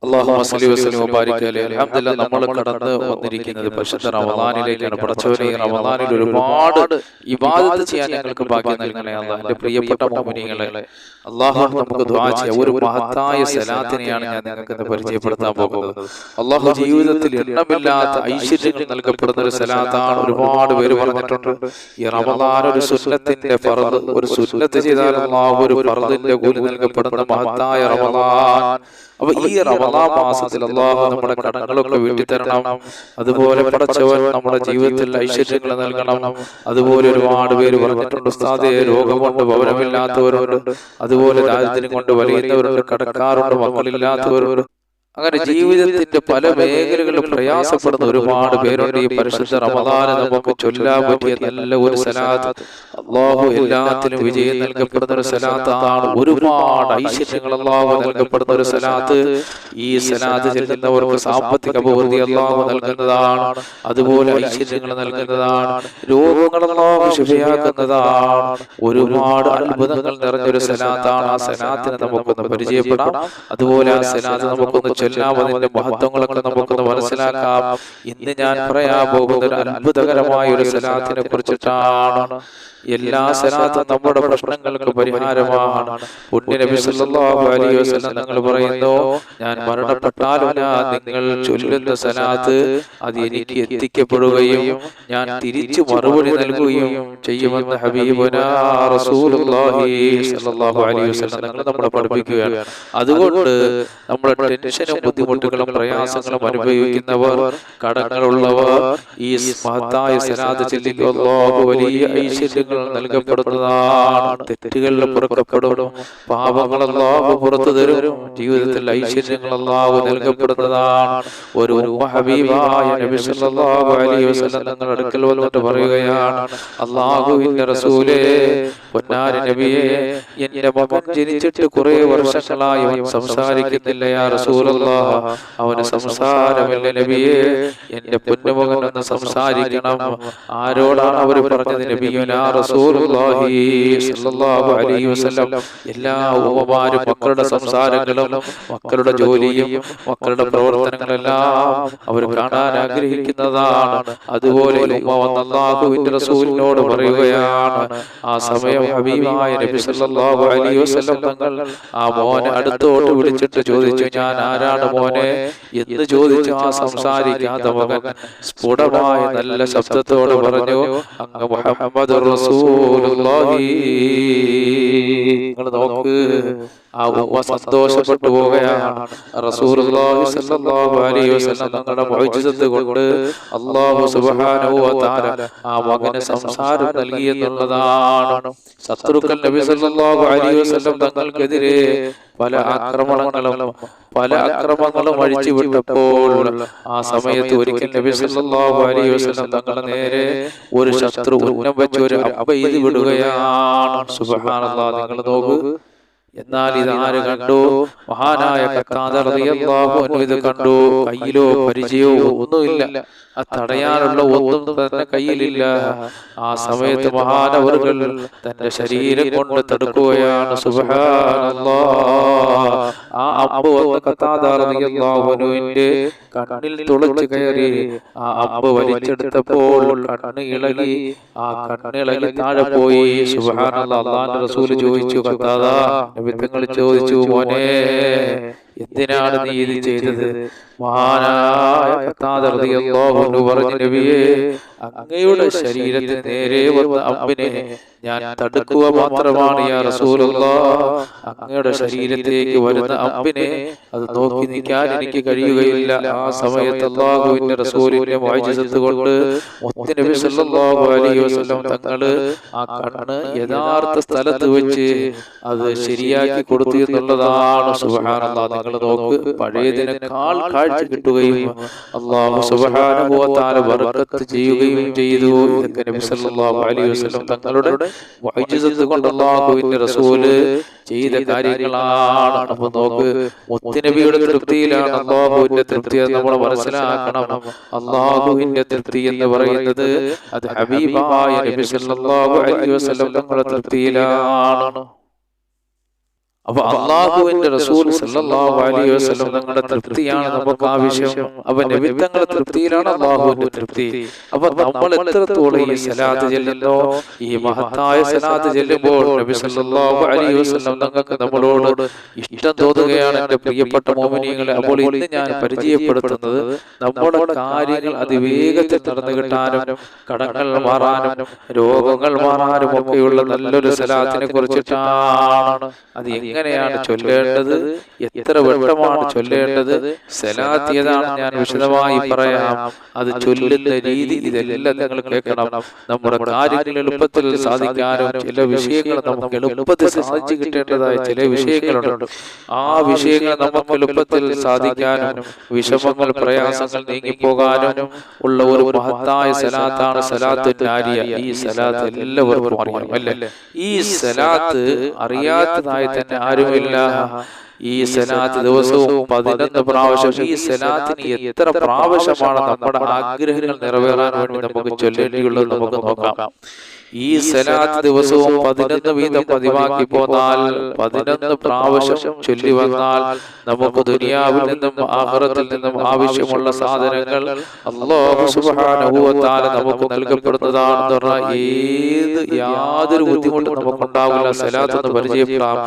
അല്ലാഹുമ്മ സ്വല്ലി വസല്ലിം വബാരിക് അലൈഹി. അൽഹംദുലില്ലാഹ്, നമ്മൾ കടന്ന് വന്നിരിക്കുന്നത് പരിശുദ്ധ റമളാനിലേക്കാണ്. പടച്ചവനെ, ഈ റമളാനിൽ ഒരുപാട് ഇബാദത്ത് ചെയ്യാൻ ഞങ്ങൾക്ക് ഭാഗ്യം നൽകണേ അല്ലാഹ്. എൻ്റെ പ്രിയപ്പെട്ട മുഅ്മിനീങ്ങളെ, അല്ലാഹുവോട് നമുക്ക് ദുആ ചെയ്യാം. ഒരു മഹത്തായ സലാത്തിനെയാണ് ഞാൻ നിങ്ങൾക്ക് ഇന്ന് പരിചയപ്പെടുത്താൻ പോകുന്നത്. അല്ലാഹു ജീവിതത്തിൽ എണ്ണമില്ലാത്ത ഐശ്വര്യങ്ങൾ നൽകപ്പെടുന്ന ഒരു സലാത്താണ്. ഒരുപാട് പേര് പറഞ്ഞിട്ടുണ്ട്, ഈ റമളാൻ ഒരു സുന്നത്തിന്റെ ഫർദ്, ഒരു സുന്നത്ത് ചെയ്താൽ അല്ലാഹു ഒരു ഫർദിന്റെ കൂലി നൽകപ്പെടുന്ന മഹത്തായ റമളാൻ. അപ്പൊ ഈ റമളാൻ മാസത്തിൽ അല്ലാഹു നമ്മുടെ കടങ്ങളൊക്കെ വീട്ടി തരണം. അതുപോലെ പടച്ചവൻ നമ്മുടെ ജീവിതത്തിൽ ഐശ്വര്യങ്ങൾ നൽകണം. അതുപോലെ ഒരുപാട് പേര് പറഞ്ഞിട്ടുണ്ട്, ഉസ്താദേ, രോഗം കൊണ്ട് ഭവനമില്ലാത്തവരുണ്ട്, അതുപോലെ ദാരിദ്ര്യം കൊണ്ട് വലയുന്നവരുണ്ട്, കടക്കാറുണ്ട്, മക്കളില്ലാത്തവരുണ്ട്. അങ്ങനെ ജീവിതത്തിന്റെ പല മേഖലകളിലും പ്രയാസപ്പെടുന്ന ഒരുപാട് പേരുണ്ട്. ഈ പരിശുദ്ധ റമളാന് നമുക്ക് ചൊല്ലാൻ പറ്റിയ നല്ല ഒരു സലാത്ത്, അല്ലാഹു എല്ലാത്തിനും വിജയം നൽകപ്പെടുന്ന ഒരു സലാത്താണ്. ഒരുപാട് ഐശ്വര്യങ്ങൾ അല്ലാഹു നൽകപ്പെടുന്ന ഒരു സലാത്ത്. ഈ സലാത്ത് ചെല്ലുന്നവർക്ക് സാമ്പത്തിക അഭിവൃദ്ധി അല്ലാഹു നൽകുന്നതാണ്. അതുപോലെ ഐശ്വര്യങ്ങൾ നൽകുന്നതാണ്. രോഗങ്ങൾ അല്ലാഹു ശിഫയാക്കുന്നതാണ്. ഒരുപാട് അത്ഭുതങ്ങൾ നിറഞ്ഞൊരു സലാത്താണ്. ആ സലാത്തിനെ നമുക്കൊന്ന് പരിചയപ്പെടാം. അതുപോലെ ആ സലാത്ത് നമുക്കൊന്ന് അതിന്റെ മഹത്വങ്ങളൊക്കെ നമുക്കൊന്ന് മനസ്സിലാക്കാം. ഇന്ന് ഞാൻ പറയാൻ പോകുന്ന ഒരു അത്ഭുതകരമായ ഒരു സലാത്തിനെ കുറിച്ചിട്ടാണ്. എല്ലാ സലാത്തും നമ്മുടെ പ്രശ്നങ്ങൾക്ക് പരിഹാരമാണ്. പുണ്യ നബി സല്ലല്ലാഹു അലൈഹി വസല്ലം തങ്ങൾ പറയുന്നു, ഞാൻ മരണപ്പെട്ടാലും നിങ്ങൾ ചൊല്ലുന്ന സലാത്ത് അത് എനിക്ക് എത്തിക്കപ്പെടുകയും ഞാൻ തിരിച്ചു മറുപടി നൽകുകയും ചെയ്യുമെന്ന് ഹബീബുനാ റസൂലുള്ളാഹി സ്വല്ലല്ലാഹു അലൈഹി വസല്ലം തങ്ങൾ നമ്മളെ പഠിപ്പിക്കുകയാണ്. അതുകൊണ്ട് നമ്മുടെ ടെൻഷനും ബുദ്ധിമുട്ടുകളും പ്രയാസങ്ങളും അനുഭവിക്കുന്നവർ, കടങ്ങളുള്ളവർ, ഈ മഹത്തായ സലാത്ത് ചൊല്ലുമ്പോൾ അല്ലാഹു വലിയ ഐശ്വര്യങ്ങൾ നൽകപ്പെടുന്നതാണ്. തെറ്റുകളിൽ പുറക്കപ്പെടും, പാപങ്ങൾ അല്ലാഹു പുറത്തു തരും, ജീവിതത്തിൽ ഐശ്വര്യങ്ങൾ അല്ലാഹു നൽകപ്പെടുന്നതാണ്. ഒരു ഹബീബായ നബി സല്ലല്ലാഹു അലൈഹി വസല്ലം തങ്ങൾ അടുക്കൽ വന്നിട്ട് പറയുകയാണ്, അല്ലാഹുവിന്റെ റസൂലേ, പൊന്നാര നബിയേ, എന്റെ മകൻ ജനിച്ചിട്ട് കുറെ വർഷങ്ങളായി അവൻ സംസാരിക്കുന്നില്ല യാ റസൂലല്ലാഹ്. അവന് സംസാരമില്ല നബിയേ, എന്റെ പൊന്നുമകൻ ഒന്ന് സംസാരിക്കണം. ആരോടാണ് അവർ പറഞ്ഞത്? നബിയുനാ റസൂലുള്ളാഹി സ്വല്ലല്ലാഹു അലൈഹി വസല്ലം. എല്ലാ ഉമ്മമാരും മക്കളുടെ സംസാരങ്ങളും മക്കളുടെ ജോലിയും മക്കളുടെ പ്രവർത്തനങ്ങളെല്ലാം അവർ കാണാൻ ആഗ്രഹിക്കുന്നതാണ്. അതുപോലെ ഉമ്മ വന്ന് അല്ലാഹുവിന്റെ റസൂലിനോട് പറയുകയാണ്. ആ സമയം ഹബീബായ നബി സല്ലല്ലാഹു അലൈഹി വസല്ലം തങ്ങൾ ആ മോനെ അടുത്തോട്ട് വിളിച്ചിട്ട് ചോദിച്ചു, ഞാൻ ആരാണ് മോനെ എന്ന് ചോദിച്ചു. ആ സംസാരിക്കാത്ത മകൻ സ്ഫുടമായ നല്ല ശബ്ദത്തോട് പറഞ്ഞു, അങ്ങ് മുഹമ്മദ് റസൂലുള്ളാഹി. നിങ്ങൾ നോക്ക്, ആ ഉമ്മ സന്തോഷപ്പെട്ടു പോവുകയാണ്. റസൂലുള്ളാഹി സ്വല്ലല്ലാഹു അലൈഹി വസല്ലം തങ്ങളുടെ മുഅ്ജിസത്ത് കൊണ്ട് അല്ലാഹു സുബ്ഹാനഹു വ തആല ആ മകന് സംസാരം നൽകി എന്നുള്ളതാണ്. ശത്രുക്കൾ നബി സല്ലല്ലാഹു അലൈഹി വസല്ലം തങ്ങൾക്കെതിരെ പല അക്രമങ്ങളും അഴിച്ചുവിട്ടപ്പോൾ ആ സമയത്ത് ഒരിക്കൽ നബി സല്ലല്ലാഹു അലൈഹി വസല്ലം തങ്ങളുടെ നേരെ ഒരു ശത്രു ഉന്നം വെച്ച് ഒരു അമ്പ എയ്ത് വിടുകയാണ്. സുബ്ഹാനല്ലാഹ്, നിങ്ങൾ നോക്കൂ. എന്നാൽ ഇതാര് കണ്ടു? മഹാനായ ഖത്താദ റളിയല്ലാഹു അൻഹു ഇത് കണ്ടു. കയ്യിലോ പരിചയമോ ഒന്നുമില്ല, തടയാനുള്ള ഒന്നും തന്നെ കയ്യിലില്ല. ആ സമയത്ത് മഹാനവറുകൾ തന്റെ ശരീരം കൊണ്ട് തടുക്കുകയാണ്. സുബ്ഹാനല്ലാഹ്, ആ അമ്പ് വന്ന് ഖത്താദ റളിയല്ലാഹു അൻഹുവിന്റെ കണ്ണിൽ തുളച്ചു കയറി. ആ അമ്പ് വലിച്ചെടുത്തപ്പോൾ കണ്ണ് ഇളകി. ആ കണ്ണിളകി താഴെ പോയി. സുബ്ഹാനല്ലാഹ്, അല്ലാഹുവിന്റെ റസൂൽ ചോദിച്ചു, ഖത്താദ നബിതങ്ങൾ ചോദിച്ചു, മോനെ, എന്തിനാണ് നീ ഇത് ചെയ്തത്? മഹാനായ ഖത്താദ റളിയല്ലാഹു അൻഹു പറഞ്ഞു, നബിയേ, അങ്ങയുടെ ശരീരത്തിന് നേരെ വന്ന അമ്പിനെ ഞാൻ തടുക്കുക മാത്രമാണ് യാ റസൂലുള്ളാഹ്. അങ്ങയുടെ ശരീരത്തിലേക്ക് വരുന്ന അമ്പിനെ അത് നോക്കി നിൽക്കാൻ എനിക്ക് കഴിയുകയില്ല. ആ സമയത്ത് അല്ലാഹുവിന്റെ റസൂലിന്റെ മുഅ്ജിസത്ത് കൊണ്ട് മുത്ത് നബി സല്ലല്ലാഹു അലൈഹി വസല്ലം തങ്ങൾ ആ കണ്ണ് യഥാർത്ഥ സ്ഥലത്ത് വെച്ച് അത് ശരിയാക്കി കൊടുത്തു എന്നുള്ളതാണ്. സുബ്ഹാനല്ലാഹ്, നിങ്ങൾ നോക്ക്, പഴയതിനേക്കാൾ കാഴ്ച കിട്ടുകയും അല്ലാഹു സുബ്ഹാനഹു വ തആല ബർക്കത്ത് ചെയ്യുകയും ചെയ്തു. ഇതൊക്കെ നബി സല്ലല്ലാഹു അലൈഹി വസല്ലം തങ്ങളുടെ മുഅ്ജിസത്ത് കൊണ്ട് അല്ലാഹുവിന്റെ റസൂല് ചെയ്ത കാര്യങ്ങളാണ്. അപ്പൊ നോക്ക്, മുത്തുനബിയുടെ തൃപ്തിയിലാണ് അല്ലാഹുവിന്റെ തൃപ്തി എന്ന് നമ്മൾ മനസ്സിലാക്കണം. അല്ലാഹുവിന്റെ തൃപ്തി എന്ന് പറയുന്നത് അത് ഹബീബായ നബി സല്ലല്ലാഹു അലൈഹി വസല്ലം തങ്ങളുടെ തൃപ്തിയിലാണ്. അപ്പൊ അള്ളാഹുവിന്റെ റസൂൽ സല്ലല്ലാഹു അലൈഹി വസല്ലം തങ്ങളുടെ തൃപ്തിയാണ് നമുക്ക് ആവശ്യം. അപ്പൊ നബി തങ്ങളുടെ തൃപ്തിയിലാണ് അള്ളാഹുവിന്റെ തൃപ്തി. അപ്പൊ നമ്മൾ എത്രത്തോളം ഈ സലാത്ത് ചെല്ലുന്നോ, ഈ മഹത്തായ സലാത്ത് ചെല്ലുമ്പോൾ നബി സല്ലല്ലാഹു അലൈഹി വസല്ലം തങ്ങൾക്ക് നമ്മളോട് ഇഷ്ടം തോന്നുകയാണ് എൻ്റെ പ്രിയപ്പെട്ട മോമിനീങ്ങളെ. അപ്പോൾ ഇന്ന് ഞാൻ പരിചയപ്പെടുത്തുന്നത് നമ്മുടെ കാര്യങ്ങൾ അതിവേഗത്തിൽ നടന്നു കിട്ടാനും കടങ്ങൾ മാറാനും രോഗങ്ങൾ മാറാനും ഒക്കെയുള്ള നല്ലൊരു സലാത്തിനെ കുറിച്ചിട്ടാണ്. അത് എങ്ങനെയാണ് ചൊല്ലേണ്ടത്, എത്ര വട്ടമാണ് ചൊല്ലേണ്ടത്, സലാത്ത് ഏതാണ് ഞാൻ വിശദമായി പറയാം. അത് ചൊല്ലുന്ന രീതി ഇതെല്ലാം നിങ്ങൾ കേൾക്കണം. നമ്മുടെ കാര്യങ്ങൾ എളുപ്പത്തിൽ സാധിക്കാനും ചില വിഷയങ്ങൾ നമുക്ക് എളുപ്പത്തിൽ സാധിച്ചു കിട്ടേണ്ടതായ ചില വിഷയങ്ങളുണ്ട്. ആ വിഷയങ്ങൾ നമുക്ക് എളുപ്പത്തിൽ സാധിക്കാനും വിഷമങ്ങൾ പ്രയാസങ്ങൾ നീങ്ങിപ്പോകാനും ഉള്ള ഒരു മഹത്തായ സലാത്താണ് സലാത്തു നാരിയ. ഈ സലാത്ത് എല്ലാവർക്കും അറിയാം അല്ലേ? ഈ സലാത്ത് അറിയാത്തതായി തന്നെ ആരുമില്ല. ഈ സലാത്ത് ദിവസവും 11 പ്രാവശ്യം. ഈ സലാത്തിന് എത്ര പ്രാവശ്യമാണ് നമ്മുടെ ആഗ്രഹങ്ങൾ നിറവേറാൻ വേണ്ടി നമുക്ക് ചൊല്ലേണ്ടിയുള്ളത് നമുക്ക് നോക്കാം. ഈ സലാത്ത് ദിവസവും 11 വീതം പതിവാക്കി പോന്നാൽ 11 പ്രാവശ്യം ചൊല്ലി വന്നാൽ നമുക്ക് ദുനിയാവിൽ നിന്നും ആഖിറത്തിൽ നിന്നും ആവശ്യമുള്ള സാധനങ്ങൾ അല്ലാഹു സുബ്ഹാനഹു വ തആല നമുക്ക് നൽകപ്പെടുന്നതാണെന്ന് പറഞ്ഞാൽ യാതൊരു ബുദ്ധിമുട്ടും നമുക്കുണ്ടാവില്ല. സലാത്ത് എന്ന് പരിചയപ്പെടാം.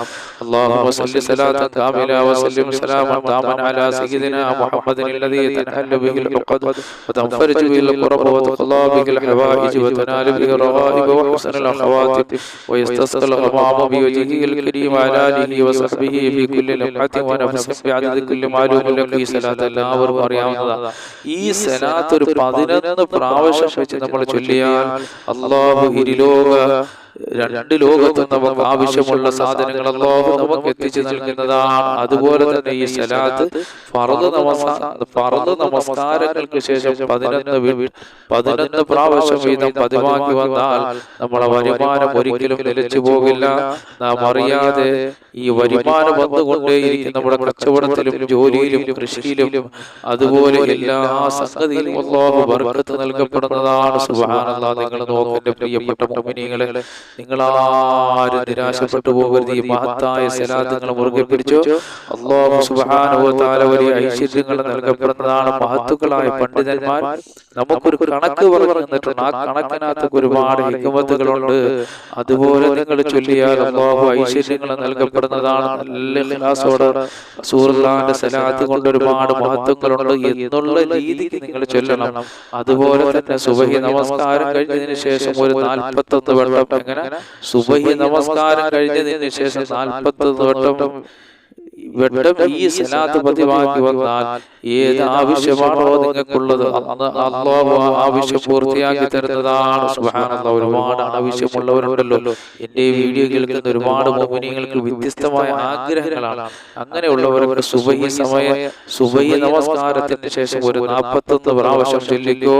അല്ലാഹുമ്മ സല്ലി സലാത്തൻ കാമില വസല്ലിം സലാമൻ താമൻ അലാ സയ്യിദിനാ മുഹമ്മദിൻ അല്ലദീ തൻഹല്ലു ബിഹിൽ ഉഖദ് വതൻഫറജു ബിഹിൽ ഖുറബ വതഖല്ലാ ബിഹിൽ ഹവായിജ് വതനാലു ബിഹിൽ റഗായിബ وحسن الخواتم ويستسقى الغمام بوجهه الكريم على آله وصحبه في كل لمحة ونفس بعدد كل معلوم لك. ഈ സലാത്ത് എല്ലാവർക്കും അറിയാവുന്നതാണ്. ഈ സലാത്ത് ഒരു 11 പ്രാവശ്യം വെച്ച് നമ്മൾ ചൊല്ലിയാൽ അല്ലാഹു രണ്ട് ലോകത്തും നമുക്ക് ആവശ്യമുള്ള സാധനങ്ങൾ അല്ലാഹു നമുക്ക് എത്തിച്ചു നൽകുന്നതാണ്. അതുപോലെ തന്നെ ഈ സലാത്ത് ഫർദ് നമസ്കാരങ്ങൾക്ക് ശേഷം 11 പ്രാവശ്യം വീതം പതിവാക്കി വന്നാൽ നമ്മളെ വരുമാനം ഒരിക്കലും നിലച്ചു പോകില്ല. നാം അറിയാതെ ഈ വരുമാനം വന്നുകൊണ്ടേയിരിക്കും. നമ്മുടെ കച്ചവടത്തിലും ജോലിയിലും കൃഷിയിലും അതുപോലെ എല്ലാ സംഗതിയിലും അല്ലാഹു ബർക്കത്ത് നൽകപ്പെടുന്നതാണ്. സുബ്ഹാനല്ലാഹ്. നിങ്ങൾ നോക്കേണ്ട പ്രിയപ്പെട്ട മുഅ്മിനീങ്ങളെ, നിങ്ങളാരും നിരാശപ്പെട്ടു പോകരുത്. ഈ മഹത്തായ സലാത്ത് നിങ്ങൾ മുറുകെ പിടിച്ചോ. അല്ലാഹു സുബ്ഹാനഹു വ തആല വലിയ ഐശ്വര്യങ്ങൾ നൽകപ്പെടുന്നതാണ്. മഹത്തുക്കളായ പണ്ഡിതന്മാർ നമുക്കൊരു കണക്ക് പറഞ്ഞു തന്നിട്ടുണ്ട്. ആ കണക്കിനകത്ത് ഒരുപാട് ഹിക്മത്തുകളുണ്ട്. അതുപോലെ നിങ്ങൾ ചൊല്ലിയാൽ അല്ലാഹു ഐശ്വര്യങ്ങൾ നൽകപ്പെടുന്നതാണ്. നല്ല ഇഖ്ലാസോടെ റസൂലുള്ളാഹിന്റെ സലാത്ത് കൊണ്ട് ഒരുപാട് മഹത്തുക്കളുണ്ട് എന്നുള്ള രീതിക്ക് നിങ്ങൾ ചൊല്ലണം. അതുപോലെ തന്നെ സുബഹി നമസ്കാരം കഴിഞ്ഞതിന് ശേഷം ഒരു 41 വട്ടം, എങ്ങനെ സുബഹി നമസ്കാരം കഴിഞ്ഞതിന് ശേഷം 41 വട്ടം ഈ സലാത്ത് പതിവാക്കി വന്നാൽ ഏത് ആവശ്യമാണോ നിങ്ങൾക്കുള്ളത് അല്ലാഹു ആവശ്യം പൂർത്തിയാക്കി തരുന്നതാണ്. സുബ്ഹാനല്ലാഹ്. ഒരുപാട് ആവശ്യമുള്ളവരുണ്ടല്ലോ. എന്റെ വീഡിയോ കേൾക്കുന്ന ഒരുപാട് മുഅ്മിനീങ്ങൾക്ക് വ്യത്യസ്തമായ ആഗ്രഹങ്ങളാണ്. അങ്ങനെയുള്ളവർക്ക് സുബഹി നമസ്കാരത്തിന് ശേഷം ഒരു 41 പ്രാവശ്യം ചൊല്ലിക്കോ.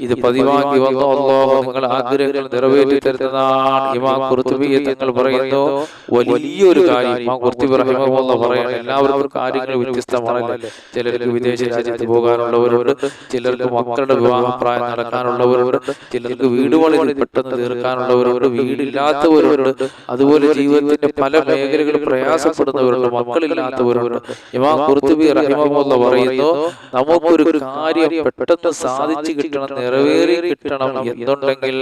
ഇത് പതിവാക്കി വന്നോ അല്ലാഹു നിങ്ങളുടെ ആഗ്രഹങ്ങൾ നിറവേറ്റി തരുന്നതാണ്. ഇമാം ഖുർതുബി തങ്ങൾ പറയുന്നു, വലിയൊരു കാര്യം. ഇമാം ഖുർതുബി റഹിമഹുല്ലാഹ് പറയുന്നു, എല്ലാവർക്കും കാര്യങ്ങൾ വ്യത്യസ്തമാണല്ലേ. ചിലർക്ക് വിദേശ രാജ്യത്ത് പോകാനുള്ളവരുണ്ട്, ചിലർക്ക് മക്കളുടെ വിവാഹപ്രായം നടക്കാനുള്ളവരുണ്ട്, ചിലർക്ക് വീട് പണി പെട്ടെന്ന് തീർക്കാനുള്ളവരുണ്ട്, വീടില്ലാത്തവരുണ്ട്, അതുപോലെ ജീവിതത്തിന്റെ പല മേഖലകളും പ്രയാസപ്പെടുന്നവരുണ്ട്, മക്കളില്ലാത്തവരുണ്ട്. ഇമാം ഖുർതുബി റഹിമഹുല്ലാഹ് പറയുന്നു, നമുക്കൊരു കാര്യം പെട്ടെന്ന് സാധിച്ചു കിട്ടണം, നിറവേറി കിട്ടണം എന്നുണ്ടെങ്കിൽ,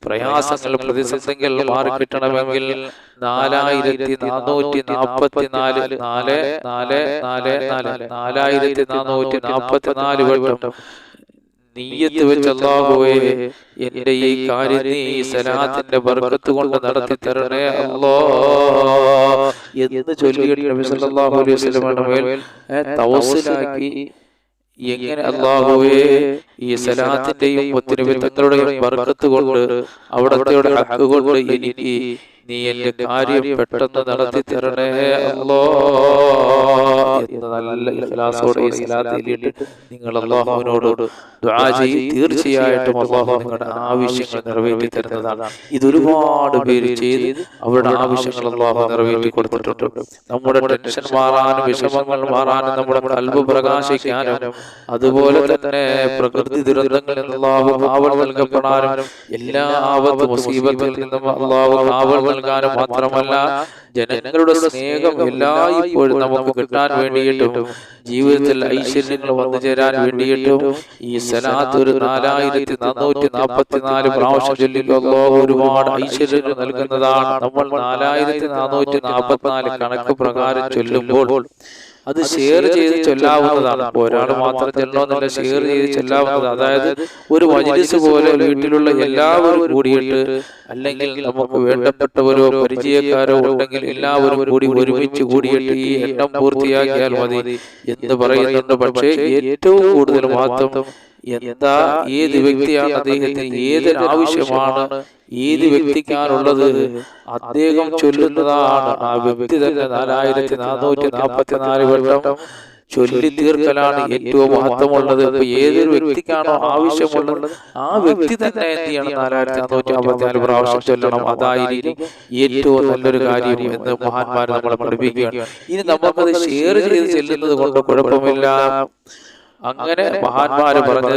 പ്രയാസങ്ങൾ പ്രതിസന്ധികൾ മാറി കിട്ടണമെങ്കിൽ 4444 വട്ടം നിയ്യത്ത് വെച്ച് അല്ലാഹുവേ എന്റെ ഈ കാര്യം നീ സലാത്തിന്റെ ബർക്കത്ത് കൊണ്ട് നടത്തി തരണേ അല്ലാഹ് എന്ന് ചൊല്ലിയിട്ട് നബി സല്ലല്ലാഹു അലൈഹി വസല്ലമയുടെ മേൽ തവസ്സുലാക്കി. എങ്ങനെ അല്ലാഹുവേ ഈ സലാത്തിന്റെയും മുത്തുനബി തങ്ങളുടെയും ബർക്കത്ത് കൊണ്ട് അവിടത്തെ ഹഖ് കൊണ്ട് എനിക്ക് നീ എന്റെ കാര്യം പെട്ടെന്ന് നടത്തി തരണേ അല്ലാഹ് എന്ന് നല്ല ഇഖ്ലാസോടെ ഈ സലാത്ത് ചൊല്ലിയിട്ട് നിങ്ങൾ അല്ലാഹുവിനോട് ദുആ ചെയ്യും, തീർച്ചയായിട്ടും അല്ലാഹു നിങ്ങളുടെ ആവശ്യങ്ങൾ നിറവേറ്റി തരുന്നതാണ്. ഇതൊരുപാട് പേര് ചെയ്ത് അവരുടെ ആവശ്യങ്ങൾ അല്ലാഹു നിറവേറ്റി കൊടുത്തിട്ടുണ്ട്. നമ്മുടെ ടെൻഷൻ മാറാനും വിഷമങ്ങൾ മാറാനും നമ്മുടെ ഖൽബ് പ്രകാശിക്കാനും അതുപോലെ തന്നെ പ്രകൃതി ദുരന്തങ്ങളിൽ നിന്ന് അല്ലാഹു കാവൽ നൽകപ്പെടാനും എല്ലാ ആപത്ത് മുസീബത്തിൽ നിന്നും അല്ലാഹു കാവൽ നൽകാനും മാത്രമല്ല ജനങ്ങളുടെ സ്നേഹം എല്ലായ്പ്പോഴും നമുക്ക് കിട്ടാൻ വേണ്ടിയിട്ടും ജീവിതത്തിൽ ഐശ്വര്യങ്ങൾ വന്നു ചേരാൻ വേണ്ടിയിട്ടും ഈ സലാത്ത് ഒരു 4444 പ്രാവശ്യം ചൊല്ലിക്കുമ്പോൾ ഒരുപാട് ഐശ്വര്യങ്ങൾ നൽകുന്നതാണ്. നമ്മൾ 4444 കണക്ക് പ്രകാരം ചൊല്ലുമ്പോൾ അത് ഷെയർ ചെയ്ത് ചൊല്ലാവുന്നതാണ്. ഒരാൾ മാത്രം ചൊല്ലണമെന്നില്ല, ഷെയർ ചെയ്ത് ചൊല്ലാവുന്നത്. അതായത് ഒരു മജ്‌ലിസ് പോലെ വീട്ടിലുള്ള എല്ലാവരും കൂടിയിട്ട്, അല്ലെങ്കിൽ നമുക്ക് വേണ്ടപ്പെട്ടവരോ പരിചയക്കാരോ ഉണ്ടെങ്കിൽ എല്ലാവരും കൂടി ഒരുമിച്ച് കൂടിയിട്ട് ഈ എണ്ണം പൂർത്തിയാക്കിയാൽ മതി എന്ന് പറയുന്നുണ്ട്. പക്ഷേ ഏറ്റവും കൂടുതൽ മാത്രം എന്താ ഏത് വ്യക്തിയാണ് അദ്ദേഹത്തിന് ഏതൊരാവശ്യമാണ് ഏത് വ്യക്തിക്കാണുള്ളത് അദ്ദേഹം ചൊല്ലുന്നതാണ്. ആ വ്യക്തി തന്നെ 4444 വട്ടം ചൊല്ലി തീർക്കലാണ് ഏറ്റവും മഹത്വമുള്ളത്. ഇപ്പൊ ഏതൊരു വ്യക്തിക്കാണോ ആവശ്യമുള്ളത് ആ വ്യക്തി തന്നെ എന്ത് ചെയ്യണം? 4454 പ്രാവശ്യം ചൊല്ലണം. അതായിരിക്കും ഏറ്റവും നല്ലൊരു കാര്യം എന്ന് മഹാന്മാർ നമ്മളെ പഠിപ്പിക്കുകയാണ്. ഇനി നമുക്കത് ഷെയർ ചെയ്ത് ചെല്ലുന്നത് കൊണ്ട് കുഴപ്പമില്ല. അങ്ങനെ മഹാന്മാര് പറഞ്ഞു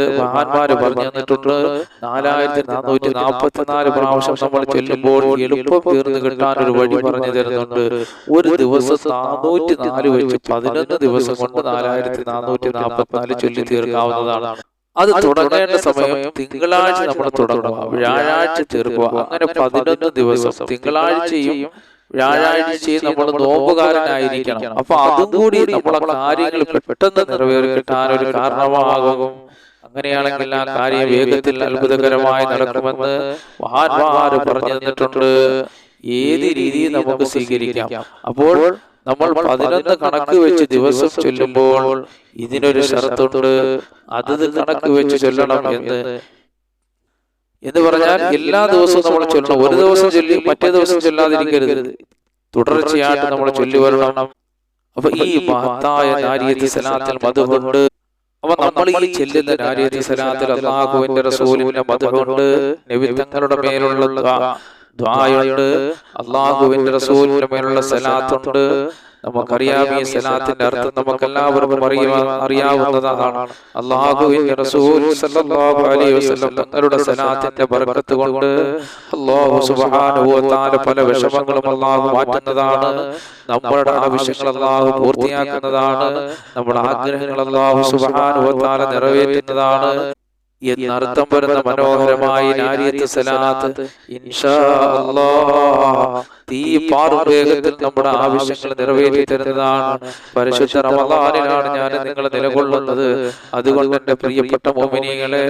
തന്നിട്ടുണ്ട്. 4444 പ്രാവശ്യം നമ്മൾ ചൊല്ലുമ്പോൾ എളുപ്പം തീർന്നു കിട്ടാൻ ഒരു വഴി പറഞ്ഞു തരുന്നുണ്ട്. ഒരു ദിവസം 404 വെച്ച് 11 ദിവസം കൊണ്ട് 4444 ചൊല്ലി തീർക്കാവുന്നതാണ്. അത് തുടങ്ങേണ്ട സമയം തിങ്കളാഴ്ച നമ്മൾ തുടങ്ങുക, വ്യാഴാഴ്ച തീർക്കുക. അങ്ങനെ 11 ദിവസം, തിങ്കളാഴ്ചയും വ്യാഴാഴ്ചയും നമ്മൾ നോമ്പുകാരനായിരിക്കണം. അപ്പൊ അതും കൂടി നമ്മളെ കാര്യങ്ങൾ പെട്ടെന്ന് നിറവേറി കിട്ടാൻ ഒരു കാരണമാകും. അങ്ങനെയാണെങ്കിൽ ആ കാര്യം വേഗത്തിൽ അത്ഭുതകരമായി നടക്കുമെന്ന് മഹാന്മാര് പറഞ്ഞു തന്നിട്ടുണ്ട്. ഏത് രീതിയിൽ നമുക്ക് സ്വീകരിക്കാം. അപ്പോൾ നമ്മൾ 11 കണക്ക് വെച്ച് ദിവസം ചൊല്ലുമ്പോൾ ഇതിനൊരു ഷർത്തുണ്ട്. അത് കണക്ക് വെച്ച് ചൊല്ലണം എന്ന് പറഞ്ഞാൽ എല്ലാ ദിവസവും നമ്മൾ ചൊല്ലണം. ഒരു ദിവസം ചൊല്ലി മറ്റേ ദിവസം ചൊല്ലാതിരിക്കരുത്, തുടർച്ചയായിട്ട് നമ്മൾ ചൊല്ലി വരണം. അപ്പൊ ഈ മഹത്തായ നാരിയത്ത് സലാത്തിൽ മദ്ഹുണ്ട്. അപ്പൊ നമ്മൾ ഈ ചെല്ലുന്ന നാരിയത്ത് സലാത്തിൽ അല്ലാഹുവിന്റെ റസൂലിന്റെ മദ്ഹുണ്ട്, നബി തങ്ങളുടെ മേലുള്ള ദുആയുണ്ട്, അല്ലാഹുവിന്റെ റസൂലിന്റെ മേലുള്ള സലാത്തുണ്ട്. നമുക്കറിയാം ഈ സലാത്തിന്റെ അർത്ഥം നമുക്കെല്ലാവർക്കും അറിയാവുന്നതാണ്. അല്ലാഹുവിന്റെ റസൂൽ സല്ലല്ലാഹു അലൈഹി വസല്ലം തങ്ങളുടെ സലാത്തിന്റെ ബർക്കത്ത് കൊണ്ട് അല്ലാഹു സുബ്ഹാനഹു വ തആല പല വിഷമങ്ങളും അല്ലാഹു മാറ്റുന്നതാണ്. നമ്മുടെ ആവശ്യങ്ങൾ അല്ലാഹു പൂർത്തിയാക്കുന്നതാണ്. നമ്മുടെ ആഗ്രഹങ്ങൾ അല്ലാഹു സുബ്ഹാനഹു വ തആല നിറവേറ്റുന്നതാണ് എന്നർത്ഥം വരുന്ന മനോഹരമായ നാരിയത്ത് സലാത്ത് ഇൻഷാ അല്ലാഹ് തീ പാറുവേഗത്തിൽ നമ്മുടെ ആവശ്യങ്ങൾ നിറവേറ്റി തരുന്നതാണ്. പരിശുദ്ധ റമളാനിലാണ് ഞാൻ നിങ്ങൾ നിലകൊള്ളുന്നത്. അതുകൊണ്ട് എന്റെ പ്രിയപ്പെട്ട മുഅ്മിനീങ്ങളെ,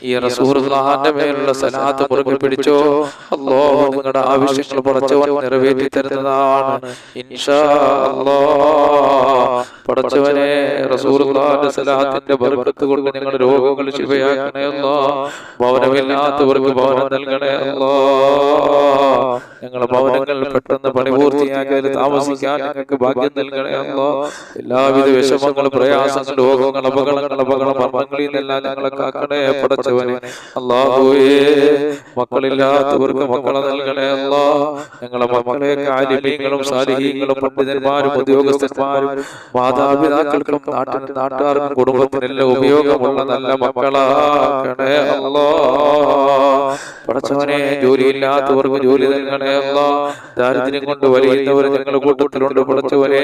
ഈ റസൂലുള്ളാഹിന്റെ മേലുള്ള സലാത്ത് മുറുകെ പിടിച്ചോ. അല്ലാഹു നിങ്ങളുടെ ആവശ്യങ്ങൾ പടച്ചവൻ നിറവേറ്റി തരുന്നതാണ് ഇൻഷാ അല്ലാഹ്. പടച്ചവനെ, റസൂലുള്ളാഹിന്റെ സലാത്തിന്റെ ബർക്കത്ത് കൊണ്ട് നിങ്ങളുടെ രോഗങ്ങൾ ശിഫയാക്കണേ അല്ലാഹ്. ഭവനമില്ലാത്തവർക്ക് ഭവനം നൽകണേ അല്ലാഹ്. ഞങ്ങളുടെ ഭവനങ്ങൾ പെട്ടെന്ന് പണിപൂർത്തിയാക്കാൻ താമസിക്കാൻ ഞങ്ങൾക്ക് ഭാഗ്യം നൽകണേ അല്ലാഹ്. എല്ലാവിധ വിഷമങ്ങളും പ്രയാസങ്ങളും രോഗങ്ങൾ മരണങ്ങളിൽ നിന്നെല്ലാം ഞങ്ങളെ കാക്കണേ പടച്ചവനെ. അല്ലാഹുവേ, മക്കളില്ലാത്തവർക്ക് മക്കളെ നൽകണേ അല്ലാഹ്. ഞങ്ങളെ മക്കളെയൊക്കെ ആലിമീങ്ങളും സാലിഹീങ്ങളും പണ്ഡിതന്മാരും ഉദ്യോഗസ്ഥന്മാരും മാതാപിതാക്കൾക്കും നാട്ടുകാർക്കും കുടുംബത്തിനെല്ലാം ഉപയോഗമുള്ള നല്ല മക്കളാക്കണേ അല്ലാഹ്. പടച്ചവനെ, ജോലിയില്ലാത്തവർക്ക് ജോലി നൽകണേ അല്ലാഹ്. ദാരിദ്ര്യം കൊണ്ട് വലിയുന്നവർ ഞങ്ങളുടെ കൂട്ടത്തിലുണ്ട് പടച്ചവനെ.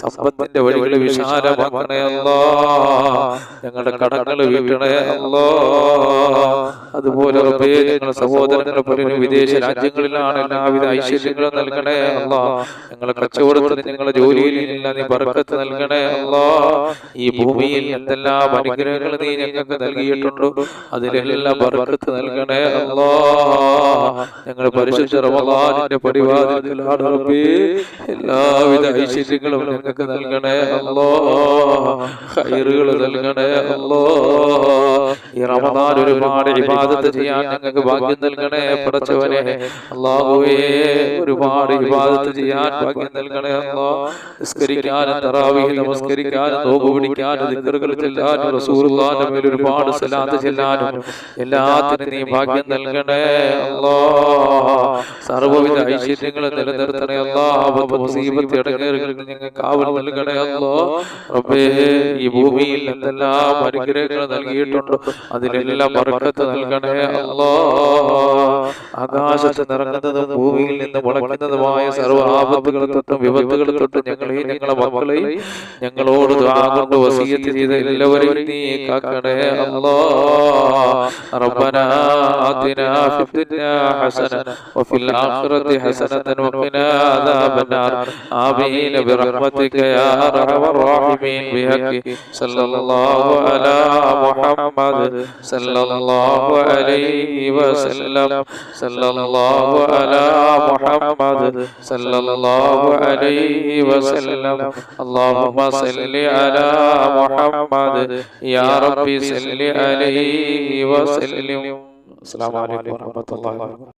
സമ്പത്തിന്റെ വഴികൾ വിശാലമാക്കണേ അല്ലാഹ്. ഞങ്ങളുടെ കടങ്ങൾ വീട്ടണേ അല്ലാഹ്. അതുപോലെ ഞങ്ങളുടെ സഹോദരങ്ങൾ പലരും വിദേശ രാജ്യങ്ങളിലാണ്. എല്ലാവിധ ഐശ്വര്യങ്ങളും നൽകണേ അല്ലാഹ്. ഞങ്ങളുടെ കച്ചവടത്തിന് ഞങ്ങളുടെ ജോലിയിൽ നീ ബർക്കത്ത് നൽകണേ അല്ലാഹ്. ഈ ഭൂമിയിൽ എന്തെല്ലാം അനുഗ്രഹങ്ങൾ നീ ഞങ്ങൾക്ക് നൽകിയിട്ടുണ്ടോ അതിലെല്ലാം ബർക്കത്ത് നൽകണേ അല്ലാഹ്. ഞങ്ങൾ പരിശുദ്ധ റമളാനിന്റെ പടിവാതിൽക്കലാണ് റബ്ബേ. എല്ലാവിധ ഐശ്വര്യങ്ങളും ഞങ്ങൾക്ക് നൽകണേ അല്ലാഹ്. ഖൈറുകൾ നൽകണേ അല്ലാഹ്. ഈ റമദാൻ ഒരുപാട് ഇബാദത്ത് ചെയ്യാൻ ഞങ്ങൾക്ക് ഭാഗ്യം നൽകണേ പടച്ചവനെ. അല്ലാഹുവേ ഒരുപാട് ഇബാദത്ത് ചെയ്യാൻ ഭാഗ്യം നൽകണേ അല്ലാഹ്. നിസ്കരിക്കാനും തറാവീഹ് നമസ്കരിക്കാനും നോമ്പ് പിടിക്കാനും ദിക്റുകൾ ചൊല്ലാനും റസൂലുള്ളാഹിന്റെ മേൽ ഒരുപാട് സ്വലാത്ത് ചൊല്ലാനും എല്ലാത്തിനും നീ ഭാഗ്യം നൽകണേ അല്ലാഹ്. സർവ്വവിധ ഐശ്വര്യങ്ങളും നിലനിർത്തണേ അല്ലാഹ്. ആപത്ത് മുസീബത്ത് ഇടങ്ങേറുകളിൽ ഞങ്ങൾക്ക് കാവൽ നൽകണേ അല്ലാഹ്. റബ്ബേ ഈ ഭൂമിയിൽ എന്തെല്ലാം അനുഗ്രഹങ്ങൾ നൽകിയിട്ടുണ്ടോ അതിലെല്ലാം ബർക്കത്ത് നൽകണേ അല്ലാഹ്. ആകാശത്ത് നിറങ്ങുന്നതും ഭൂമിയിൽ നിന്ന് മുളയ്ക്കുന്നതുമായ സർവ്വ ആപത്തുകളെ തൊട്ടും വിപത്തുകളെ തൊട്ടും ഞങ്ങളെയും ഞങ്ങളെ മക്കളെയും ഞങ്ങളോട് ദുആ കൊണ്ട് വസിയത്ത് ചെയ്ത എല്ലാവരെയും നീ കാക്കണേ അല്ലാഹ്. റബ്ബനാ ആതിനാ ഫിദ്ദുനിയാ ഹസന വഫിൽ ആഖിറതി ഹസനതൻ വഖിനാ അദാബന്നാർ. ആമീൻ ബിറഹ്മതിക യാ അർഹമർ റഹീമീൻ ബിഹഖി സല്ലല്ലാഹു അലാ മുഹമ്മദ് സല്ലല്ലാഹു അലൈഹി വസല്ലം സല്ലല്ലാഹു അലാ മുഹമ്മദ് സല്ലല്ലാഹു അലൈഹി വസല്ലം. അല്ലാഹുമ്മ സല്ലി അലാ മുഹമ്മദ് യാ റബ്ബി സല്ലി അലൈഹി വസല്ലം. അസ്സലാമു അലൈക്കും വറഹ്മത്തുള്ളാഹി വബറകാതുഹു.